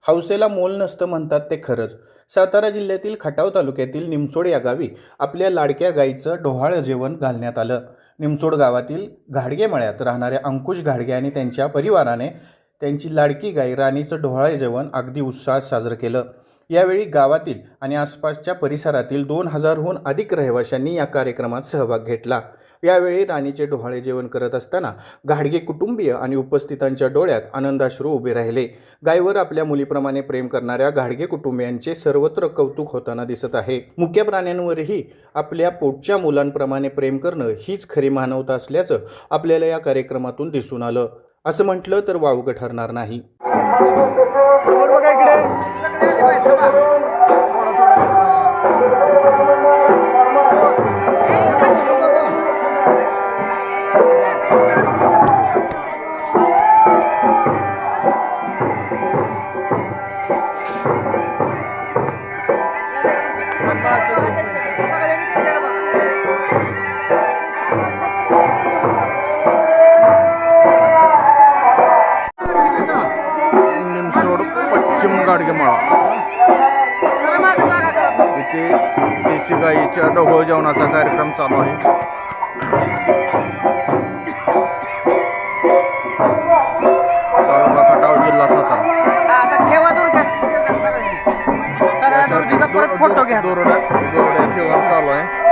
हौसेला मोल नसतं म्हणतात ते खरंच. सातारा जिल्ह्यातील खटाव तालुक्यातील निमसोड या गावी आपल्या लाडक्या गाईचं डोहाळं जेवण घालण्यात आलं. निमसोड गावातील घाडगे मळ्यात राहणाऱ्या अंकुश घाडगे आणि त्यांच्या परिवाराने त्यांची लाडकी गाई राणीचं डोहाळे जेवण अगदी उत्साहात साजरं केलं. यावेळी गावातील आणि आसपासच्या परिसरातील 2000हून अधिक रहिवाशांनी या कार्यक्रमात सहभाग घेतला. यावेळी राणीचे डोहाळे जेवण करत असताना घाडगे कुटुंबीय आणि उपस्थितांच्या डोळ्यात आनंदाश्रू उभे राहिले. गायीवर आपल्या मुलीप्रमाणे प्रेम करणाऱ्या घाडगे कुटुंबियांचे सर्वत्र कौतुक होताना दिसत आहे. मुख्य प्राण्यांवरही आपल्या पोटच्या मुलांप्रमाणे प्रेम करणं हीच खरी मानवता असल्याचं आपल्याला या कार्यक्रमातून दिसून आलं. असं म्हटलं तर वावगं ठरणार नाही. समोर बघा इकडे निमसोड पश्चिम गाडगेमाळा इथे देशी गाईच्या ढोबळ जेवणाचा कार्यक्रम चालू आहे. तालुका खटाव, जिल्हा सातारा. फोटो घ्या. दोरड्या ठेवून चालू आहे.